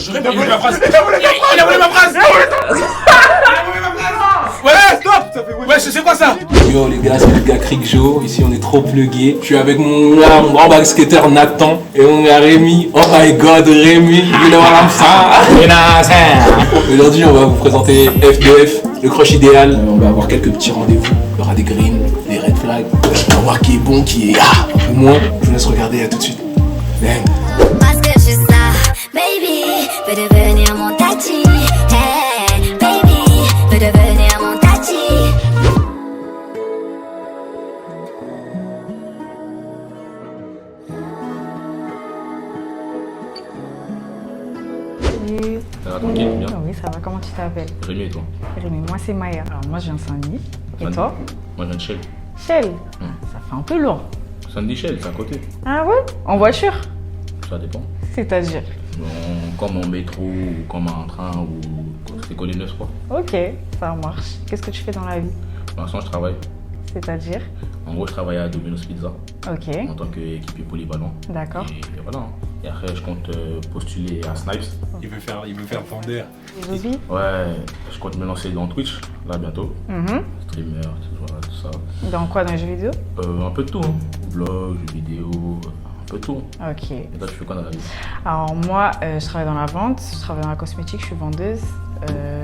Il a volé ma phrase. Il a volé ma phrase. Ouais, stop. Ouais, c'est quoi ça? Yo les gars, c'est le gars Crick Joe, ici on est trop plugués. Je suis avec mon grand basketteur Nathan et on a Rémi. Oh my god Rémi, you know what I'm saying. Aujourd'hui on va vous présenter F2F, le crush idéal. On va avoir quelques petits rendez-vous, il y aura des greens, des red flags. On va voir qui est bon, qui est un peu moins. Je vous laisse regarder, à tout de suite. Bang. Parce que je suis ça, baby, veux devenir mon tati. Hey, baby, veux devenir mon tati. Salut. Ça va tranquille, bien? Oui, ça va. Comment tu t'appelles? Rémi et toi? Rémi, moi c'est Maya. Alors moi je viens de Saint-Denis. Et Saint-Denis. toi? Moi je viens de Shell. Shell. Ça fait un peu lourd. Saint-Denis Shell, c'est à côté. Ah ouais? En voiture? Ça dépend. C'est-à-dire? Comme en métro ou comme en train ou c'est collé 9 quoi. Ok, ça marche. Qu'est-ce que tu fais dans la vie? Pour l'instant je travaille. C'est-à-dire? En gros je travaille à Domino's Pizza Ok, en tant qu'équipier polyvalent. d'accord. Et voilà. Et après je compte postuler à Snipes. Il veut faire vendeur. Les hobbies? Ouais, je compte me lancer dans Twitch là bientôt. Mhm. Streamer, tout ça. Dans quoi? Dans les jeux vidéo? Un peu de tout, hein. Vlog, jeux vidéo, un peu de tout. Ok. Et toi tu fais quoi dans la vie? Alors moi, je travaille dans la vente, je travaille dans la cosmétique, je suis vendeuse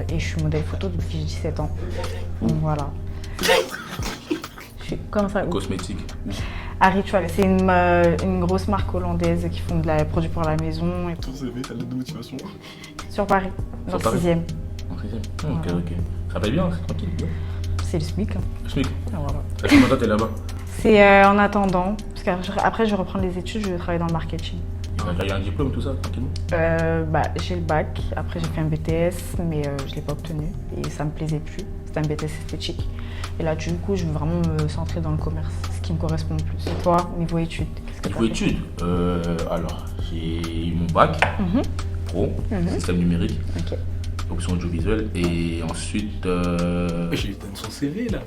et je suis modèle photo depuis 17 ans. Donc voilà. Comment ça? Cosmétique. À Ritual, c'est une grosse marque hollandaise qui font des produits pour la maison. Et Ton CV, t'as la motivation. sur Paris, dans Sur le Paris. 6e. En 6ème. Ok. Ça paye bien, c'est tranquille. Bien. C'est le SMIC. Hein. SMIC. Ah, voilà. Combien de temps t'es là-bas? C'est en attendant, parce qu'après je vais reprendre les études, je vais travailler dans le marketing. Il y a un diplôme, tout ça, tranquillement. J'ai le bac, après j'ai fait un BTS, mais je ne l'ai pas obtenu et ça me plaisait plus. C'était un BTS esthétique. Et là, du coup, je veux vraiment me centrer dans le commerce, ce qui me correspond le plus. Et toi, niveau études, qu'est-ce que Niveau t'as fait? études, alors, j'ai eu mon bac, pro, système numérique, Ok. option audiovisuelle, et ensuite, J'ai eu son CV là.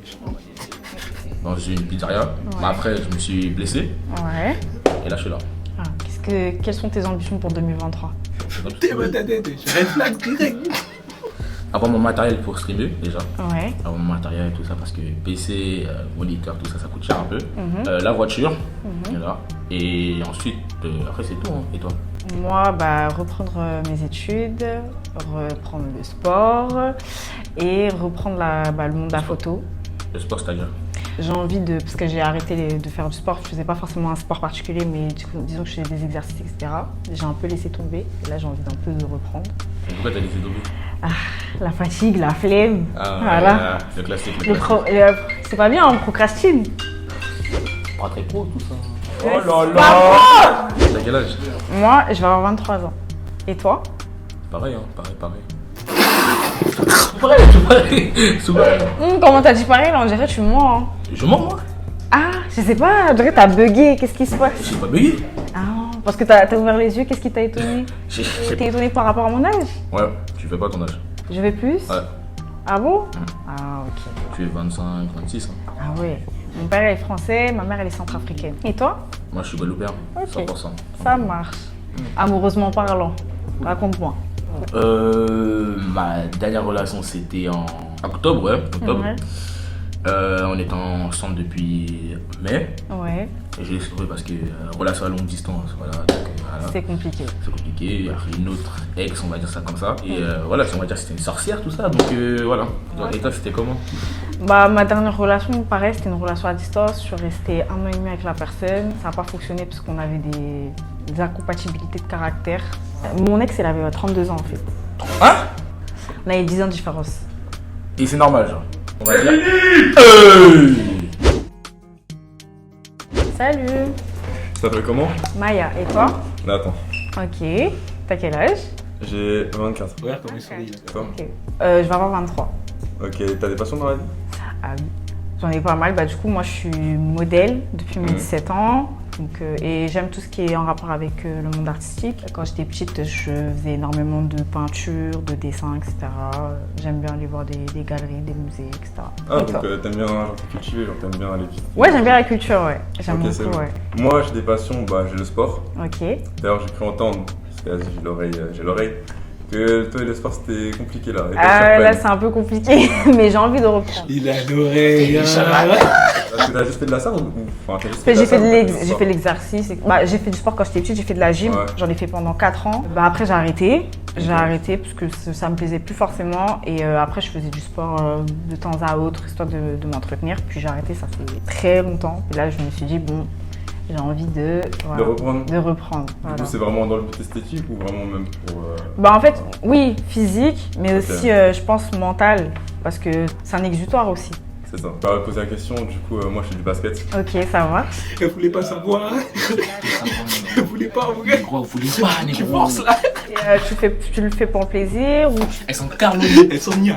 dans une pizzeria. Mais après, je me suis blessé, Ouais. et là, je suis là. Ah, quelles sont tes ambitions pour 2023? Red flag direct. Avoir mon matériel pour streamer, déjà. Ouais. Avoir mon matériel et tout ça, parce que PC, moniteur, tout ça, ça coûte cher un peu. La voiture, voilà. Et ensuite, après, c'est tout, hein. Et toi? Moi, reprendre mes études, reprendre le sport et reprendre le monde de la photo. Le sport, c'est-à-dire? J'ai envie parce que j'ai arrêté de faire du sport, je faisais pas forcément un sport particulier, mais disons que je faisais des exercices, etc. J'ai un peu laissé tomber et là j'ai envie d'un peu de reprendre. Et pourquoi t'as laissé tomber? La fatigue, la flemme, Voilà. Le classique. c'est pas bien, on procrastine. Pas très pro, tout ça. Oh là là. T'as quel âge? Moi, je vais avoir 23 ans. Et toi? Pareil, hein, pareil. Pareil. Souvent. Comment t'as dit pareil là? On dirait que tu mens. Hein. Je mens, moi. Ah, je sais pas, on dirait que t'as bugué, qu'est-ce qui se passe? J'ai pas bugué. Ah, parce que t'as ouvert les yeux, qu'est-ce qui t'a étonné? J'ai T'es étonné par rapport à mon âge? Ouais, tu fais pas ton âge. Je vais plus? Ouais. Ah bon? Ah ok. Tu es 25, 26. Hein. Ah ouais. Mon père est français, ma mère elle est centrafricaine. Et toi? Moi, je suis guadeloupéen. Ok. 100%. Ça marche. Amoureusement parlant, raconte-moi. Ma dernière relation, c'était en octobre, ouais. Octobre. Ouais. On est ensemble depuis mai. Ouais, Et je l'ai sauvé parce que relation à longue distance, voilà. Donc, voilà. c'est compliqué. C'est compliqué. Après, une autre ex, on va dire ça comme ça. Et voilà, on va dire que c'était une sorcière, tout ça. Donc voilà. Et toi, c'était comment? Ma dernière relation, pareil, c'était une relation à distance. Je suis restée 1 an et demi avec la personne. Ça n'a pas fonctionné parce qu'on avait des incompatibilités de caractère. Mon ex, elle avait 32 ans en fait. Hein? On avait 10 ans de différence. Et c'est normal, genre. On va dire. Salut, Ça s'appelle comment? Maya. Et toi? Là, attends. Ok. T'as quel âge? J'ai 24. Regarde comment il sourit. Toi? Ok. Je vais avoir 23. Ok, t'as des passions dans la vie? Ah oui. J'en ai pas mal. Du coup, moi, je suis modèle depuis mes 17 ans. Donc, et j'aime tout ce qui est en rapport avec le monde artistique. Quand j'étais petite, je faisais énormément de peinture, de dessin, etc. J'aime bien aller voir des galeries, des musées, etc. Ah, Et toi? donc t'aimes bien genre, te cultiver, genre t'aimes bien aller visiter. Ouais, j'aime bien la culture, ouais. J'aime Ok, c'est beaucoup, bon. ouais. Moi, j'ai des passions, j'ai le sport. Ok. D'ailleurs, j'ai cru entendre, Vas-y, j'ai l'oreille. Que toi et le sport c'était compliqué là. Et toi, Ah, là, Sherpan, c'est un peu compliqué, mais j'ai envie de reprendre. Il a adoré. Est-ce que t'as juste fait de la salle ou enfin, t'as juste J'ai fait, de la salle ou j'ai fait l'exercice. Bah, j'ai fait du sport quand j'étais petite, j'ai fait de la gym. Ouais. J'en ai fait pendant 4 ans. Bah, après, j'ai arrêté. J'ai arrêté parce que ça me plaisait plus forcément. Et après, je faisais du sport de temps à autre, histoire de m'entretenir. Puis j'ai arrêté, ça fait très longtemps. Et là, je me suis dit, bon, j'ai envie de reprendre. De reprendre. Du Voilà. coup, c'est vraiment dans le but esthétique ou vraiment même pour. Bah, en fait, oui, physique, mais Ok. aussi, je pense, mental. Parce que c'est un exutoire aussi. C'est ça. Bah, poser la question, du coup, moi je fais du basket. Ok, ça marche. Elle voulait pas savoir. Elle voulait pas, vous gars. Gros, vous voulez pas, Tu forces là. Et, tu le fais pour le plaisir ou Elles sont Carlo. Elles sont nianes.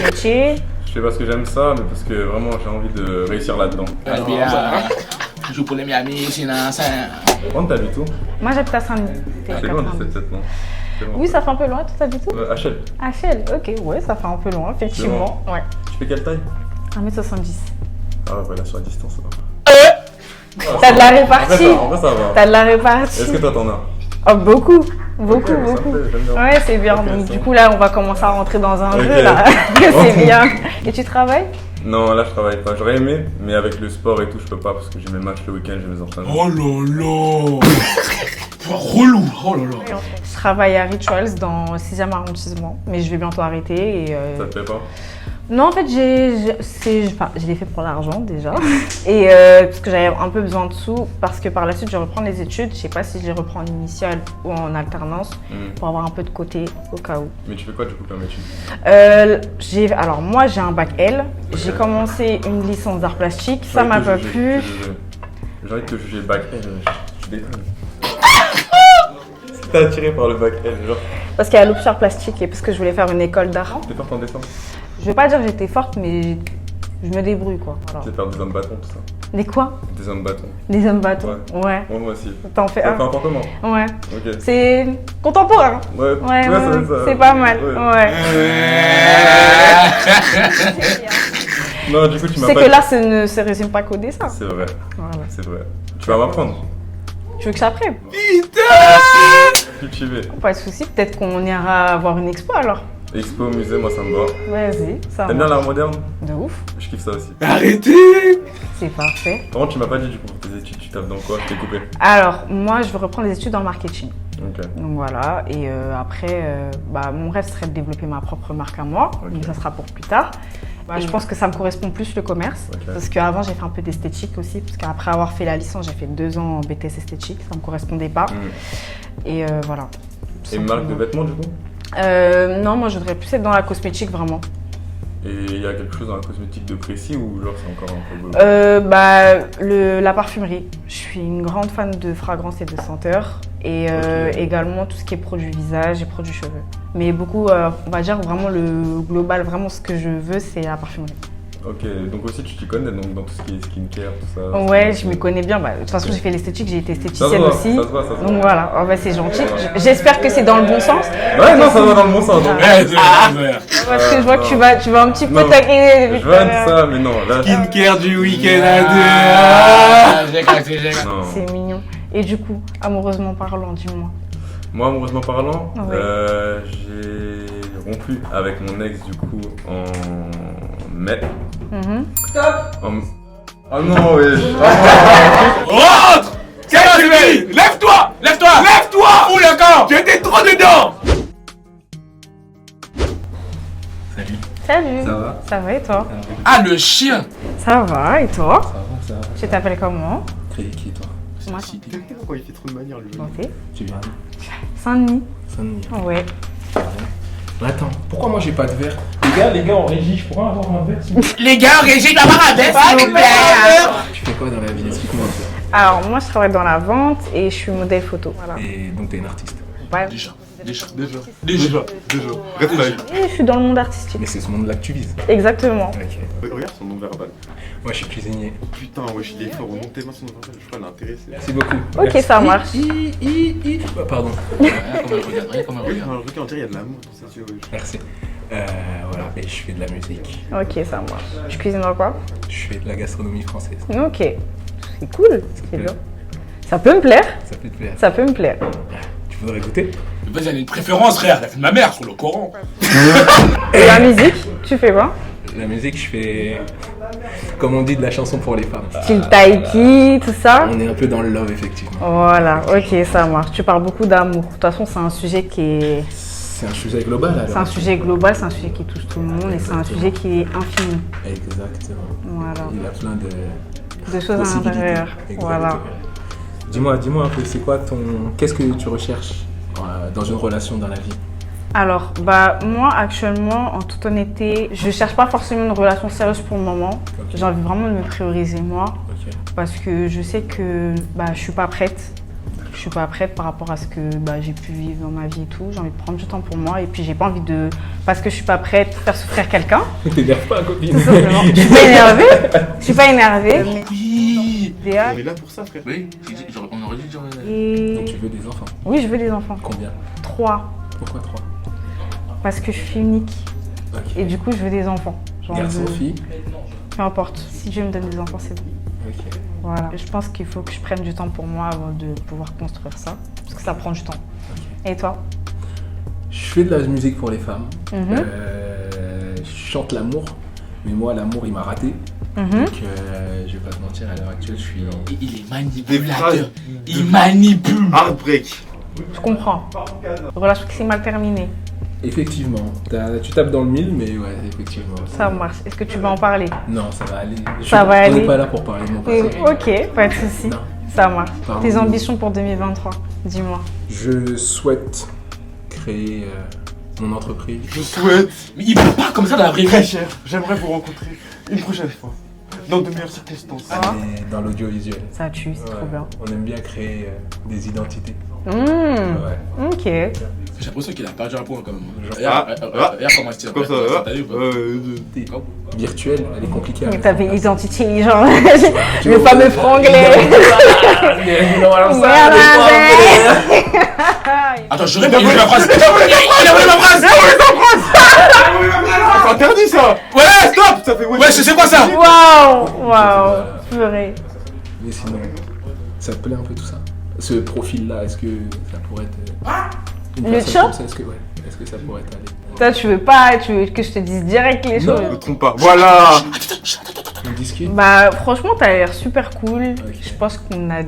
métier? Je fais parce que j'aime ça, mais parce que vraiment j'ai envie de réussir là-dedans. Je joue pour les Miami, c'est un. Quand t'habites où? Moi, j'habite à Saint-Denis. C'est loin de cette tête, non? C'est loin. Oui, ça fait un peu loin, tu t'habites où? HL. HL, ok, ouais, ça fait un peu loin, effectivement. Ouais. Tu fais quelle taille? 1m70. Ah ouais, là sur la distance, ça va. T'as de la En vrai, répartie. en vrai, ça va. T'as de la répartie. Est-ce que toi t'en as? Oh, beaucoup, beaucoup, Ok, ça me beaucoup. plaît, j'aime bien. Ouais, c'est bien. Ok, Donc, ça. du coup, là, on va commencer à rentrer dans un Ok. jeu, là. C'est bien. Et tu travailles? Non, là je travaille pas. J'aurais aimé, mais avec le sport et tout, je peux pas parce que j'ai mes matchs le week-end, j'ai mes entraînements. Oh là là. Relou. Oh là là. Je travaille à Rituals dans le 6e arrondissement, mais je vais bientôt arrêter. Et, Ça te plaît pas? non, en fait, je l'ai fait pour l'argent déjà. Et parce que j'avais un peu besoin de sous. Parce que par la suite, je vais reprendre les études. Je sais pas si je les reprends en initiale ou en alternance. Pour avoir un peu de côté au cas où. Mais tu fais quoi du coup comme étude? Alors, moi, j'ai un bac L. J'ai commencé une licence d'art plastique. Ça m'a pas plu. J'ai envie de te juger bac L. Je déconne. T'es attiré par le bac L, genre. Parce qu'il y a l'option art plastique et parce que je voulais faire une école d'art. T'es forte en dessin? Je vais pas dire que j'étais forte, mais je me débrouille quoi. Voilà. Tu sais faire des hommes bâtons, tout ça. Des quoi? Des hommes bâtons. Des hommes bâtons. Ouais. Moi aussi. T'en fais Ça un? fait un comment? Ouais. Ok. C'est contemporain. Ouais, Ouais, ça va être ça. c'est pas mal. Ouais. Non, du coup, tu m'as C'est pas que dit- là, ça ne se résume pas qu'au dessin. C'est vrai, Voilà. c'est vrai. Tu vas m'apprendre. Tu veux que j'apprenne? Cultiver. Pas de soucis. Peut-être qu'on ira voir une expo alors. Expo, musée, moi ça me va. Vas-y, ça T'aimes bien va. l'art moderne? De ouf. Je kiffe ça aussi. Arrêtez. C'est parfait. Par contre, tu m'as pas dit du coup pour tes études, tu tapes dans quoi? Je t'ai coupé. Alors, moi, je veux reprendre les études dans le marketing. Ok. Donc voilà, et après, mon rêve serait de développer ma propre marque à moi, Ok. mais ça sera pour plus tard. Bah, je pense que ça me correspond plus le commerce, Ok. parce qu'avant j'ai fait un peu d'esthétique aussi, parce qu'après avoir fait la licence, j'ai fait 2 ans en BTS esthétique, ça me correspondait pas. Et voilà. Et une marque de vêtements du coup? Non, moi je voudrais plus être dans la cosmétique vraiment. Et il y a quelque chose dans la cosmétique de précis ou genre c'est encore un peu global? La parfumerie. Je suis une grande fan de fragrances et de senteurs. Et Ok. également tout ce qui est produits visage et produits cheveux. Mais beaucoup, on va dire vraiment le global, vraiment ce que je veux, c'est la parfumerie. Ok, donc aussi tu t'y connais donc dans tout ce qui est skincare, tout ça? Ouais, je m'y connais bien. Bah, de toute façon, j'ai fait l'esthétique, j'ai été Ça se esthéticienne voit, aussi. ça se voit, ça se voit. Donc voilà, oh, bah, c'est gentil. J'espère que c'est dans le bon sens. Ouais, non, ça va dans le bon sens. donc. Parce que je vois que tu vas un petit peu Non, taquiner depuis Je tout à vois l'heure. ça, mais non, là. Skincare du week-end à deux. J'ai capté. Non. C'est mignon. Et du coup, amoureusement parlant, dis-moi. Moi, amoureusement parlant, Ouais. j'ai rompu avec mon ex du coup en mai. Mhm. Oh non, wesh. Rentre. Qu'est-ce que tu fais? Lève-toi. Lève-toi. Lève-toi. Fous le camp. J'étais trop dedans. Salut. Ça va? Ça va et toi? Ah, le chien. Ça va et toi? Ça va. Tu t'appelles comment? Qui toi? Moi, Pourquoi il fait trop de manière lui? Santé. Tu viens Saint-Denis. Saint-Denis. Ouais. Mais attends, pourquoi moi j'ai pas de verre? Les gars en régie, je pourrais avoir un verre s'il vous plaît? Les gars, Régis, d'avoir un verre, s'il vous plaît. Tu fais quoi dans la vie? Explique-moi un peu. Alors, moi, je travaille dans la vente et je suis modèle photo. Voilà. Et donc t'es une artiste. Ouais. Déjà. Red flag. Et je suis dans le monde artistique. Mais c'est ce monde-là que tu vises. Exactement. Ok. Regarde son nom verbal. Moi je suis cuisinier. Putain, wesh, il est fort. Remontez moi son nom verbal. Je crois qu'il est intéressé. Merci beaucoup. Ok, Merci. ça marche. Pardon. Comment elle regarde, comment elle regarde. Alors, le truc, on dirait il y a de l'amour dans ses yeux, wesh. Merci. Voilà, et je fais de la musique. Ok, ça marche. Tu cuisines dans quoi? Je fais de la gastronomie française. Ok. C'est cool. C'est plaît? bien. Ça peut me plaire. Ça peut te plaire. Ça peut me plaire. Tu Tu voudrais goûter? Vas-y, elle a une préférence, frère. La fille de ma mère sur le Coran. Et la musique, tu fais quoi? La musique, je fais, comme on dit, de la chanson pour les femmes. Style Taiki, tout ça? On est un peu dans le love, effectivement. Voilà, ok, ça marche. Tu parles beaucoup d'amour. De toute façon, c'est un sujet qui est... C'est un sujet global, alors. C'est un sujet global, c'est un sujet qui touche tout le monde et c'est un sujet qui est infini. Exactement. Voilà. Il a plein de De choses à l'intérieur. Voilà. Dis-moi un peu, c'est quoi qu'est-ce que tu recherches dans une relation dans la vie? Alors, moi actuellement, en toute honnêteté, je cherche pas forcément une relation sérieuse pour le moment. Okay. J'ai envie vraiment de me prioriser moi, Ok. parce que je sais que je suis pas prête. Je suis pas prête par rapport à ce que j'ai pu vivre dans ma vie et tout. J'ai envie de prendre du temps pour moi et puis j'ai pas envie de, parce que je suis pas prête, faire souffrir quelqu'un. T'énerve pas, copine. Tout simplement. Je suis pas énervée. Je suis pas énervée. Oui. Idéal. On est là pour ça, frère. Oui, on aurait dit genre. Et... Donc tu veux des enfants? Oui, je veux des enfants. Combien? 3. Pourquoi 3? Parce que je suis unique. Ok. Et du coup, je veux des enfants. Genre Garçon, fille? Peu importe. Si Dieu me donne des enfants, c'est bon. Ok. Voilà. Je pense qu'il faut que je prenne du temps pour moi avant de pouvoir construire ça. Parce que ça prend du temps. Et toi? Je fais de la musique pour les femmes. Mhm. Je chante l'amour. Mais moi, l'amour, il m'a raté. Mhm. Donc, je vais pas te mentir, à l'heure actuelle, je suis... Il est Des phrases manipulateur. Il manipule. Heartbreak. Je comprends. Relation qui s'est mal terminée. Effectivement. Tu tapes dans le mille, mais ouais, effectivement. Ça marche. Est-ce que tu veux en parler? Non, ça va aller. Ça va On aller. n'est pas là pour parler de mon passé. Ok, pas de soucis. Non. Ça marche. Pardon. Tes ambitions pour 2023, dis-moi. Je souhaite créer mon entreprise. Je souhaite. Mais il parle pas comme ça dans la vraie Très vie. cher. J'aimerais vous rencontrer une prochaine fois. Dans de meilleures circonstances. Ah. Mais dans l'audiovisuel. Ça tue, c'est trop Ouais. bien. On aime bien créer des identités. Ouais. Ok. J'ai l'impression qu'il a perdu un point quand même. Ah. Regarde comment il se tire. Comme ça, T'as vu ou pas? Virtuelle, elle est compliquée à Mais mettre en t'avais place. identité, genre, Tu le vois, fameux franglais. Attends, je répète ma phrase. Il a volé ma phrase. C'est interdit ça. Ouais, Stop. Ça fait Ouais, c'est quoi ça? Waouh, purée. Mais sinon, ça te plaît un peu tout ça? Ce profil-là, est-ce que ça pourrait être... une Le personne chat comme ça, est-ce que ça pourrait t'aller? Toi, tu veux que je te dise direct les choses. Ne me trompe pas. Voilà. On discute? Franchement, t'as l'air super cool. Ok. Je pense qu'on a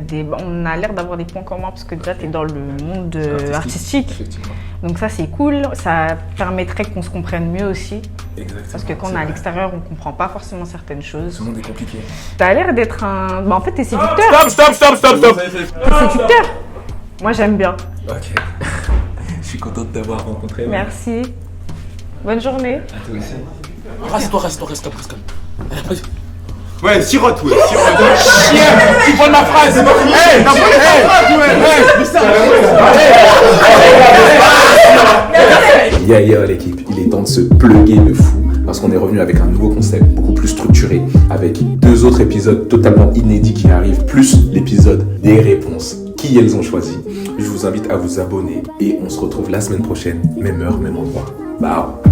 l'air d'avoir des points communs parce que déjà, t'es dans le monde artistique. Effectivement. Donc ça, c'est cool. Ça permettrait qu'on se comprenne mieux aussi. Exactement. Parce que quand on est à l'extérieur, on comprend pas forcément certaines choses. Ce monde est compliqué. T'as l'air d'être un... en fait, t'es séducteur. Stop. T'es séducteur. Moi, j'aime bien. Ok. Je suis content de t'avoir rencontré. Merci. Bonne journée. À toi aussi. Reste. Ouais, sirote, ouais. Chien, tu prends ma phrase. Hey, t'as volé ma phrase, ouais. Yeah l'équipe, il est temps de se plugger de fou parce qu'on est revenu avec un nouveau concept beaucoup plus structuré avec 2 autres épisodes totalement inédits qui arrivent plus l'épisode des réponses qui elles ont choisi. Je vous invite à vous abonner et on se retrouve la semaine prochaine, même heure, même endroit. Bye.